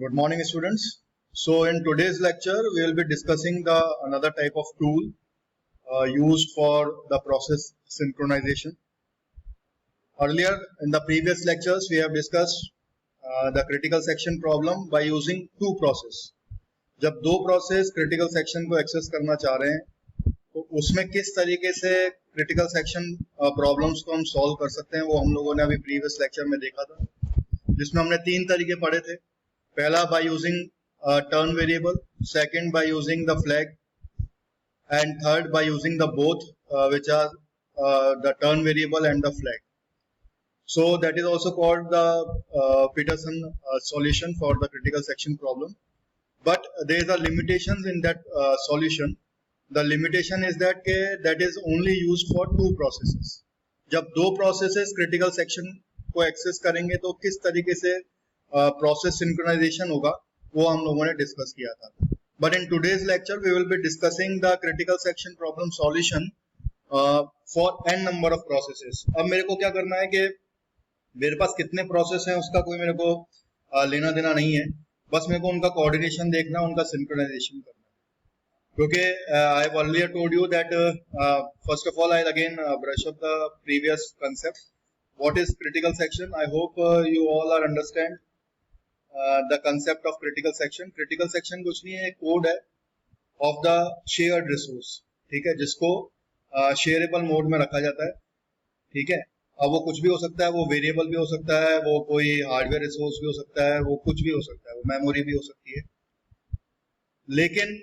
Good morning, students. So in today's lecture, we will be discussing the another type of tool used for the process synchronization. Earlier in the previous lectures, we have discussed the critical section problem by using two process. जब दो process critical section को access करना चाह रहे हैं, तो उसमें किस तरीके से critical section problems को हम solve कर सकते हैं, वो हम लोगों ने अभी previous lecture में देखा था, जिसमें हमने तीन तरीके पढ़े थे. पहला by using turn variable, second by using the flag, and third by using the both which are the turn variable and the flag. So that is also called the Peterson solution for the critical section problem. But there is a limitations in that solution. The limitation is that that is only used for two processes. जब दो processes critical section को access करेंगे तो किस तरीके से process synchronization होगा वो हम लोगों ने discuss किया था. But in today's lecture we will be discussing the critical section problem solution for n number of processes. अब मेरे को क्या करना है कि मेरे पास कितने process हैं उसका कोई मेरे को लेना देना नहीं है, बस मेरे को उनका coordination देखना, उनका synchronization करना है. क्योंकि I have earlier told you that first of all I'll again brush up the previous concept. What is critical section? I hope you all are understand the concept of critical section. Critical section कुछ नहीं है, एक code है of the shared resource, ठीक है, जिसको shareable mode में रखा जाता है, ठीक है. अब वो कुछ भी हो सकता है, वो वेरिएबल भी हो सकता है, वो कोई हार्डवेयर रिसोर्स भी हो सकता है, वो कुछ भी हो सकता है, वो मेमोरी भी हो सकती है. लेकिन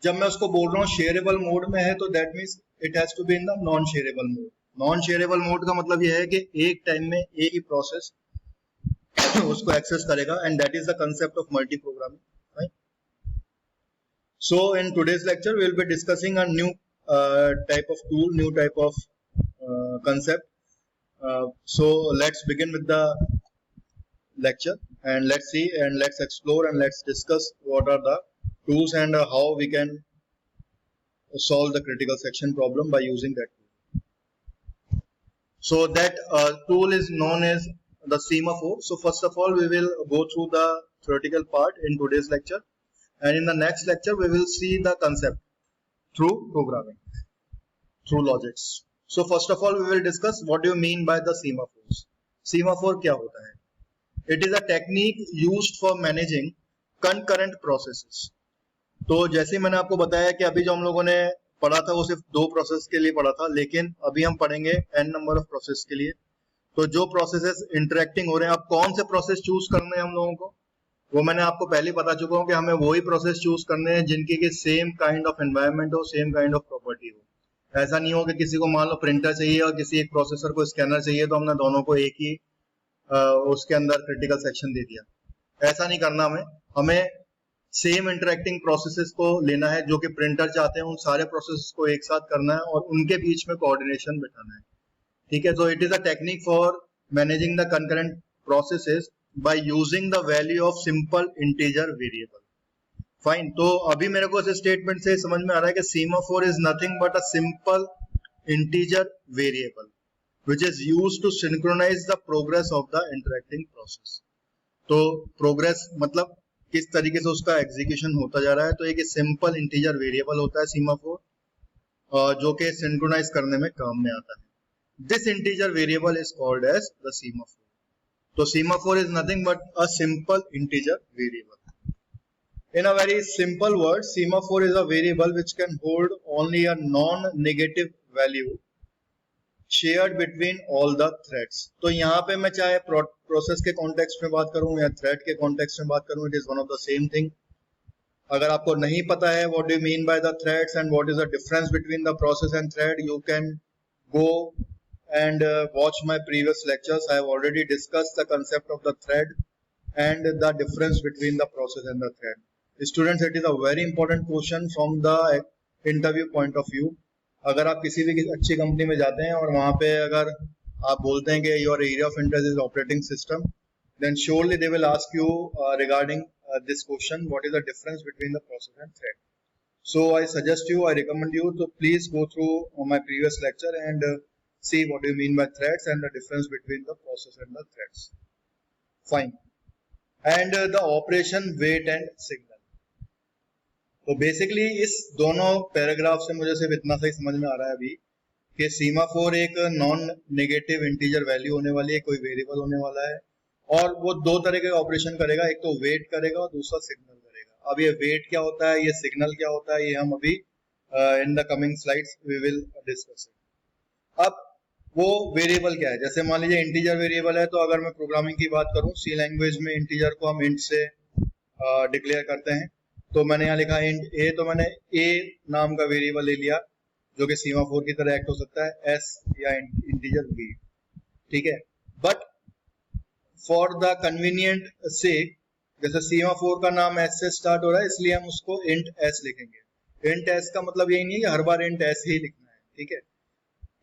जब मैं उसको बोल रहा हूँ शेयरेबल मोड में है, तो that means it has to be in the non shareable mode. Non shareable mode का मतलब यह है कि एक टाइम में एक ही प्रोसेस उसको एक्सेस करेगा, and that is the concept of multi programming, right. So in today's lecture we will be discussing a new type of tool, new type of concept. So let's begin with the lecture, and let's see and let's explore and let's discuss what are the tools and how we can solve the critical section problem by using that tool. So that tool is known as the semaphore. So first of all we will go through the theoretical part in today's lecture, and in the next lecture we will see the concept through programming, through logics. So first of all we will discuss what do you mean by the semaphores. Semaphore क्या होता है? It is a technique used for managing concurrent processes. तो जैसे मैंने आपको बताया कि अभी जो हम लोगों ने पढ़ा था वो सिर्फ दो प्रोसेस के लिए पढ़ा था, लेकिन अभी हम पढ़ेंगे n नंबर ऑफ प्रोसेस के लिए. तो जो प्रोसेसेस इंटरेक्टिंग हो रहे हैं, अब कौन से प्रोसेस चूज करने हैं हम लोगों को, वो मैंने आपको पहले बता चुका हूँ कि हमें वही प्रोसेस चूज करने हैं जिनकी के सेम काइंड ऑफ एनवायरमेंट हो, सेम काइंड ऑफ प्रॉपर्टी हो. ऐसा नहीं हो कि किसी को मान लो प्रिंटर चाहिए और किसी एक प्रोसेसर को स्कैनर चाहिए, तो हमने दोनों को एक ही उसके अंदर क्रिटिकल सेक्शन दे दिया. ऐसा नहीं करना. हमें सेम इंटरेक्टिंग प्रोसेसेस को लेना है, जो कि प्रिंटर चाहते हैं, उन सारे प्रोसेसेस को एक साथ करना है और उनके बीच में कोऑर्डिनेशन बिठाना है, ठीक है. तो it is a technique for managing the concurrent processes by using the value of simple integer variable. Fine. तो अभी मेरे को इस स्टेटमेंट से समझ में आ रहा है कि semaphore is nothing but a simple integer variable which is used to synchronize the progress of the interacting process. तो प्रोग्रेस मतलब किस तरीके से उसका एग्जीक्यूशन होता जा रहा है. तो एक सिंपल इंटीजर वेरिएबल होता है सेमाफोर, जो कि सिंक्रोनाइज करने में काम में आता है. This integer variable is called as the semaphore. तो semaphore is nothing but a simple integer variable. In a very simple word, semaphore is a variable which can hold only a non-negative value shared between all the threads. तो यहाँ पे मैं चाहे process के context में बात करूँ या थ्रेड के कॉन्टेक्स्ट में बात करूँ, it is one of the same thing. अगर आपको नहीं पता है what do you mean by the threads and what is the difference between the process and thread, you can go and watch my previous lectures. I have already discussed the concept of the thread and the difference between the process and the thread. Students, it is a very important question from the interview point of view. अगर आप किसी भी अच्छी company में जाते हैं और वहां पे अगर आप बोलते हैं कि your area of interest is operating system, then surely they will ask you regarding this question, what is the difference between the process and thread. So I suggest you, I recommend you to please go through my previous lecture and see what do you mean by threads and the difference between the process and the threads. Fine. And the operation wait and signal. तो basically इस दोनों paragraph से मुझे सिर्फ इतना सही समझ में आ रहा है अभी कि सीमाफोर एक नॉन नेगेटिव इंटीजर वैल्यू होने वाली है, कोई वेरिएबल होने वाला है, और वो दो तरह के ऑपरेशन करेगा, एक तो वेट करेगा और दूसरा सिग्नल करेगा। अब ये वेट क्या होता है, ये सिग्नल क्या होता है, ये हम अभी in the coming slides we will discuss it. अब वो वेरिएबल क्या है, जैसे मान लीजिए इंटीजर वेरिएबल है, तो अगर मैं प्रोग्रामिंग की बात करूं, सी लैंग्वेज में इंटीजर को हम इंट से डिक्लेयर करते हैं। तो मैंने यहाँ लिखा इंट ए, तो मैंने ए नाम का वेरिएबल ले लिया जो कि सीमाफोर की तरह एक्ट हो सकता है, एस या इंटीजर बी, ठीक है। बट फॉर द कन्वीनियंट सेक, जैसे सीमाफोर का नाम एस से स्टार्ट हो रहा है, इसलिए हम उसको इंट एस लिखेंगे। इंट एस का मतलब यही नहीं है कि हर बार इंट एस ही लिखना है, ठीक है।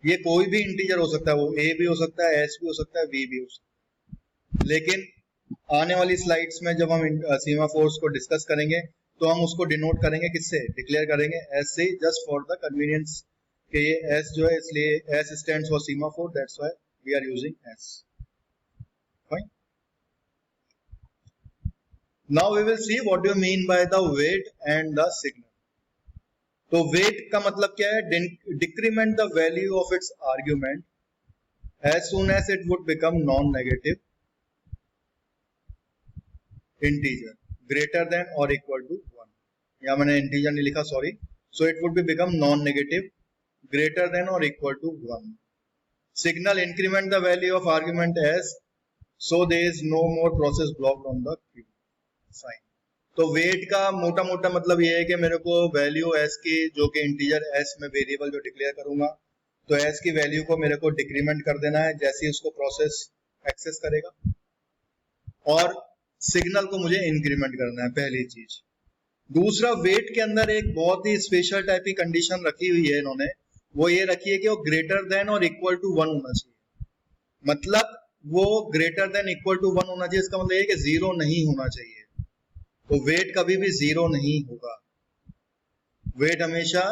ये कोई भी इंटीजर हो सकता है, वो ए भी हो सकता है, एस भी हो सकता है, बी भी हो सकता है। लेकिन आने वाली स्लाइड्स में जब हम सीमाफोर्स को डिस्कस करेंगे तो हम उसको डिनोट करेंगे किससे, डिक्लेयर करेंगे एस से, जस्ट फॉर द कन्वीनियंस कि ये एस जो है, इसलिए S stands for semaphore, that's why we are using S. Fine. Now we will see what do you mean by the wait and the signal. तो wait का मतलब क्या है, decrement the value of its argument as soon as it would become non negative integer greater than or equal to 1। यहाँ मैंने integer नहीं लिखा, sorry. So it would be become non negative greater than or equal to 1। Signal increment the value of argument S so there is no more process blocked on the queue। Fine. तो wait का मोटा मोटा मतलब ये है कि मेरे को वैल्यू एस की, जो कि इंटीजर एस में वेरिएबल जो डिक्लेयर करूंगा, तो एस की वैल्यू को मेरे को डिक्रीमेंट कर देना है जैसे ही उसको प्रोसेस एक्सेस करेगा, और सिग्नल को मुझे इंक्रीमेंट करना है, पहली चीज। दूसरा, वेट के अंदर एक बहुत ही स्पेशल टाइप की कंडीशन रखी हुई है इन्होंने, वो ये रखी है कि वो ग्रेटर देन और इक्वल टू 1 होना चाहिए। मतलब वो ग्रेटर देन इक्वल टू 1 होना चाहिए, इसका मतलब ये कि जीरो नहीं होना चाहिए। तो वेट कभी भी जीरो नहीं होगा, वेट हमेशा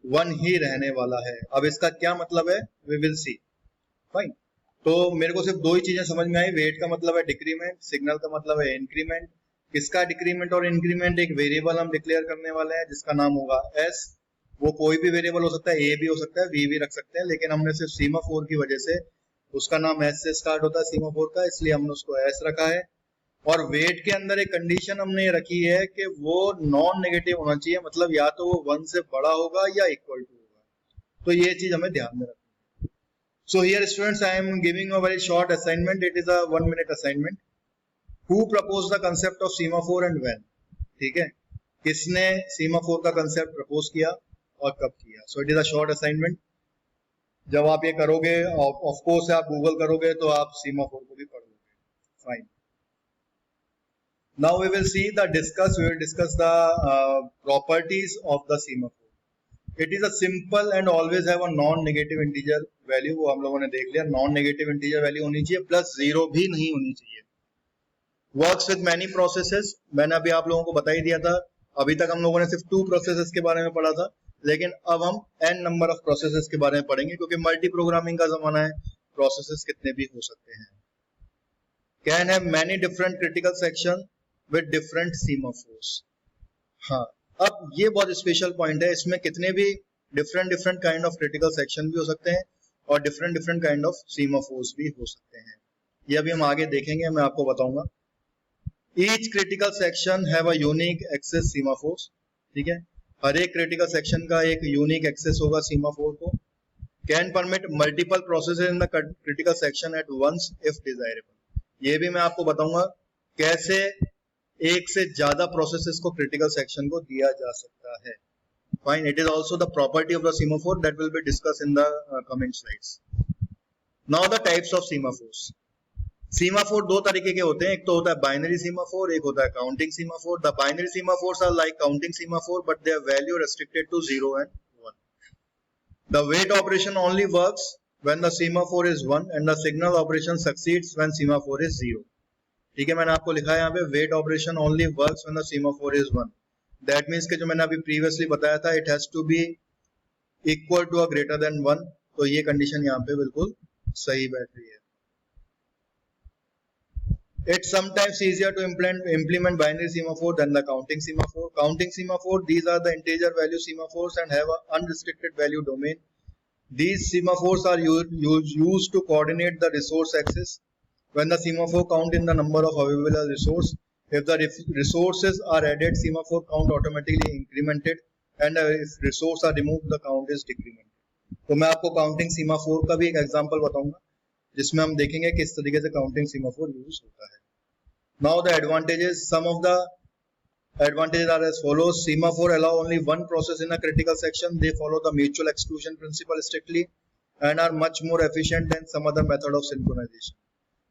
1 ही रहने वाला है। अब इसका क्या मतलब है, वी विल सी। फाइन। तो मेरे को सिर्फ दो ही चीजें समझ में आई, वेट का मतलब है डिक्रीमेंट, सिग्नल का मतलब है इंक्रीमेंट। किसका डिक्रीमेंट और इंक्रीमेंट, एक वेरिएबल हम डिक्लेयर करने वाले हैं जिसका नाम होगा एस। वो कोई भी वेरिएबल हो सकता है, ए भी हो सकता है, बी भी रख सकते हैं, लेकिन हमने सिर्फ सीमाफोर की वजह से, उसका नाम एस से स्टार्ट होता है सीमाफोर का, इसलिए हमने उसको एस रखा है। और वेट के अंदर एक कंडीशन हमने रखी है कि वो नॉन नेगेटिव होना चाहिए, मतलब या तो वो 1 से बड़ा होगा या इक्वल टू होगा। तो ये चीज हमें ध्यान में रखना। So here students, I am giving a very short assignment. It is a 1-minute assignment. Who proposed the concept of semaphore and when? ठीक है, किसने सीमाफोर का कंसेप्ट प्रपोज किया और कब किया? So it is a short assignment. जब आप ये करोगे, ऑफ कोर्स आप गूगल करोगे तो आप सीमाफोर को भी पढ़ोगे। Fine. Now we will see the discuss. We will discuss the properties of the semaphore. It is a simple and always have a non negative integer value, वो हम लोगों ने देख लिया। नॉन नेगेटिव इंटीजर वैल्यू होनी चाहिए, plus zero भी नहीं होनी चाहिए। वर्क्स विद मैनी प्रोसेसेस, मैंने अभी आप लोगों को बता ही दिया था। अभी तक हम लोगों ने सिर्फ 2 प्रोसेसेस के बारे में पढ़ा था, लेकिन अब हम n नंबर ऑफ प्रोसेसेस के बारे में पढ़ेंगे, क्योंकि मल्टी प्रोग्रामिंग का जमाना है, प्रोसेसेस कितने भी हो सकते हैं। Can have many different critical section with different semaphores. हाँ, अब ये बहुत स्पेशल पॉइंट है, इसमें कितने भी different kind of critical section भी हो सकते हैं और डिफरेंट काइंड ऑफ सीमाफोर्स भी हो सकते हैं। ये अभी हम आगे देखेंगे, मैं आपको बताऊंगा। Each critical section have a unique access semaphores. ठीक है, हर एक क्रिटिकल सेक्शन का एक यूनिक एक्सेस होगा सीमाफोर को। Can permit multiple processes in the critical section at once if desirable. ये भी मैं आपको बताऊंगा कैसे एक से ज्यादा प्रोसेसेस को क्रिटिकल सेक्शन को दिया जा सकता है। Fine. It is also the property of the semaphore that will be discuss in the coming slides. Now the types of semaphores. Semaphore दो तरीके के होते हैं, एक तो होता है बाइनरी सीमाफोर, एक होता है counting semaphore. The binary semaphores are like counting semaphore but their value restricted to 0 and 1. The wait operation only works when the semaphore is 1 and the signal operation succeeds when semaphore is 0. ठीक है, मैंने आपको लिखा है यहाँ पे wait operation only works when the semaphore is 1। That means कि जो मैंने अभी प्रीवियसली बताया था, it has to be equal to और ग्रेटर देन 1। तो ये कंडीशन यहाँ पे बिल्कुल सही बैठ रही है। It's sometimes easier to implement binary semaphore than the counting semaphore. Counting semaphore, these are the integer value semaphores and have an unrestricted value domain. These semaphores are used to coordinate the resource axis. When the semaphore count in the number of available resource, if the resources are added, semaphore count automatically incremented, and if resource are removed, the count is decremented. तो मैं आपको counting semaphore का भी एक example बताऊंगा जिसमें हम देखेंगे किस तरीके से काउंटिंग सीमाफोर यूज होता है. Now the advantages, some of the advantages are as follows. Semaphore allow only one process in a critical section. They follow the mutual exclusion principle strictly and are much more efficient than some other method of synchronization.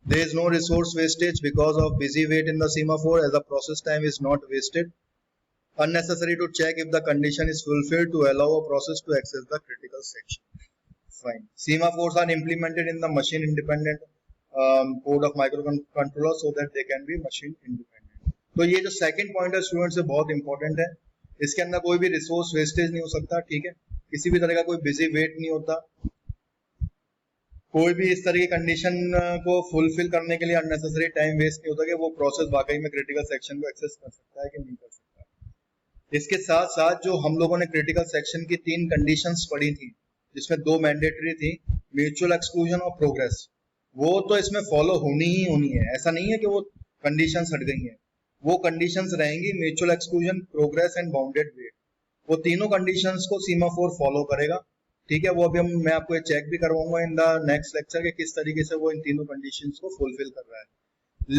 There is no resource wastage because of busy wait in the semaphore, as the process time is not wasted. Unnecessary to check if the condition is fulfilled to allow a process to access the critical section. Fine. Semaphores are implemented in the machine independent code of microcontroller so that they can be machine independent. तो ये जो second point है students से बहुत important है. इसके अंदर कोई भी रिसोर्स वेस्टेज नहीं हो सकता. ठीक है, किसी भी तरह का कोई बिजी वेट नहीं होता. कोई भी इस तरह की कंडीशन को फुलफिल करने के लिए अननेसेसरी टाइम वेस्ट नहीं होता कि वो प्रोसेस वाकई में क्रिटिकल सेक्शन को एक्सेस कर सकता है कि नहीं कर सकता. इसके साथ साथ जो हम लोगों ने क्रिटिकल सेक्शन की 3 कंडीशंस पढ़ी थी जिसमें 2 मैंडेटरी थी, म्यूचुअल एक्सक्लूजन और प्रोग्रेस, वो तो इसमें फॉलो होनी ही होनी है. ऐसा नहीं है कि वो कंडीशंस हट गई हैं, वो कंडीशंस रहेंगी. Mutual exclusion, progress and bounded wait, वो तीनों कंडीशंस को सीमाफोर फॉलो करेगा. ठीक है, वो अभी मैं आपको चेक भी करवाऊंगा इन द नेक्स्ट लेक्चर के किस तरीके से वो इन तीनों कंडीशंस को फुलफिल कर रहा है.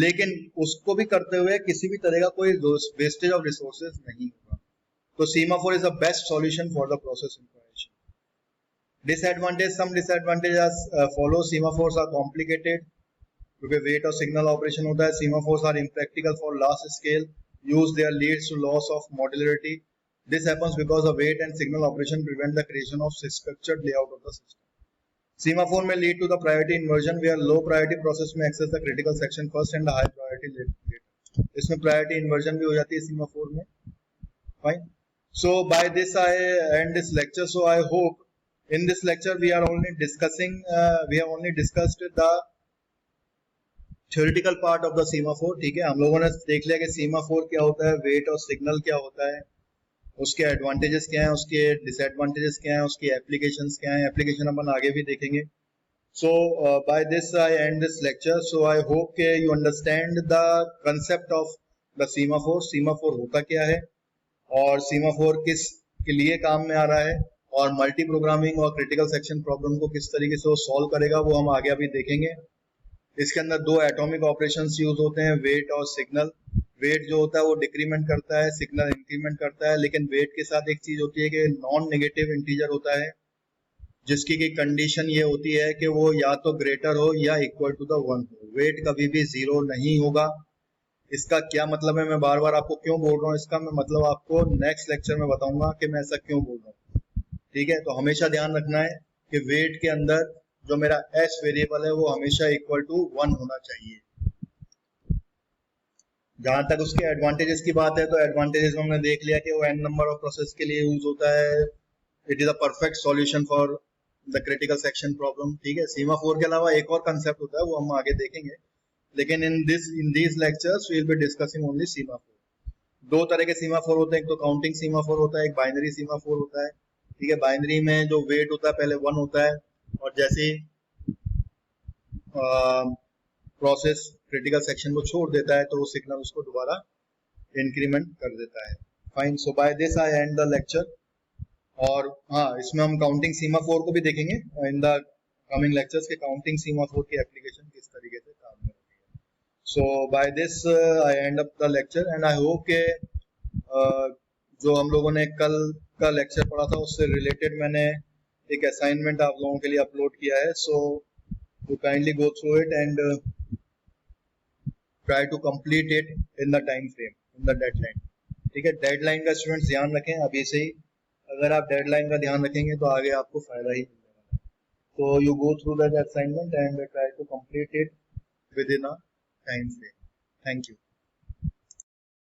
लेकिन उसको भी करते हुए किसी भी तरह का कोई वेस्टेज ऑफ रिसोर्सेज नहीं होगा. तो semaphore is the best solution for the process information. Disadvantage, some disadvantages follow. Semaphores are complicated क्योंकि वेट और सिग्नल ऑपरेशन होता है. Semaphores are impractical for large scale use. There leads to loss of modularity. This happens because the weight and signal operation prevent the creation of structured layout of the system. Semaphore may lead to the priority inversion where low priority process may access the critical section first and the high priority later. इसमें priority inversion भी हो जाती है semaphore में. Fine. So by this I end this lecture. So I hope in this lecture we have only discussed the theoretical part of the semaphore. ठीक है, हम लोगों ने देख लिया कि semaphore क्या होता है, weight और signal क्या होता है, उसके एडवांटेजेस क्या हैं, उसके डिसएडवांटेजेस क्या हैं, उसकी एप्लीकेशंस क्या हैं. एप्लीकेशन अपन आगे भी देखेंगे. So by this I end this lecture. So I hope के you understand the concept of the semaphore. Semaphore होता क्या है और सीमाफोर किस के लिए काम में आ रहा है और मल्टी प्रोग्रामिंग और क्रिटिकल सेक्शन प्रॉब्लम को किस तरीके से वो सॉल्व करेगा वो हम आगे अभी देखेंगे. इसके अंदर 2 एटॉमिक ऑपरेशंस यूज होते हैं, वेट और सिग्नल. वेट जो होता है वो डिक्रीमेंट करता है, सिग्नल इंक्रीमेंट करता है. लेकिन वेट के साथ एक चीज होती है कि नॉन नेगेटिव इंटीजर होता है जिसकी की कंडीशन ये होती है कि वो या तो ग्रेटर हो या इक्वल टू द 1 हो. वेट कभी भी 0 नहीं होगा. इसका क्या मतलब है, मैं बार बार आपको क्यों बोल रहा हूँ, इसका मैं मतलब आपको नेक्स्ट लेक्चर में बताऊंगा कि मैं ऐसा क्यों बोल रहा हूँ. ठीक है, तो हमेशा ध्यान रखना है कि वेट के अंदर जो मेरा एस वेरिएबल है वो हमेशा इक्वल टू 1 होना चाहिए. जहां तक उसके एडवांटेजेस की बात है तो एडवांटेजेस में हमने देख लिया कि वो n नंबर ऑफ प्रोसेस के लिए यूज होता है. It is a perfect solution for the critical section problem. ठीक है, सीमाफोर के अलावा एक और कंसेप्ट होता है वो हम आगे देखेंगे. लेकिन in these lectures we will be discussing only semaphore. 2 तरह के सीमाफोर होते हैं, एक तो काउंटिंग सीमाफोर होता है, एक बाइनरी सीमाफोर होता है. ठीक है, बाइनरी में जो वेट होता है पहले 1 होता है और जैसे प्रोसेस क्रिटिकल सेक्शन को छोड़ देता है तो वो सिग्नल उसको दोबारा इंक्रीमेंट कर देता है. Fine. So by this I end the lecture. और हाँ, इसमें हम काउंटिंग सीमाफोर को भी देखेंगे इन द कमिंग लेक्चर्स के काउंटिंग सीमाफोर की एप्लीकेशन किस तरीके से काम में होती है. So by this I end up the lecture and I hope के जो हम लोगों ने कल का लेक्चर पढ़ा था उससे रिलेटेड मैंने एक असाइनमेंट आप लोगों के लिए अपलोड किया है. सो you kindly go through it and try to complete it in the time frame, in the deadline. ठीक है, डेडलाइन का स्टूडेंट्स ध्यान रखें अभी से ही. अगर आप डेडलाइन का ध्यान रखेंगे तो आगे आपको फायदा ही मिलेगा. तो you go through that assignment and try to complete it within a time frame. Thank you.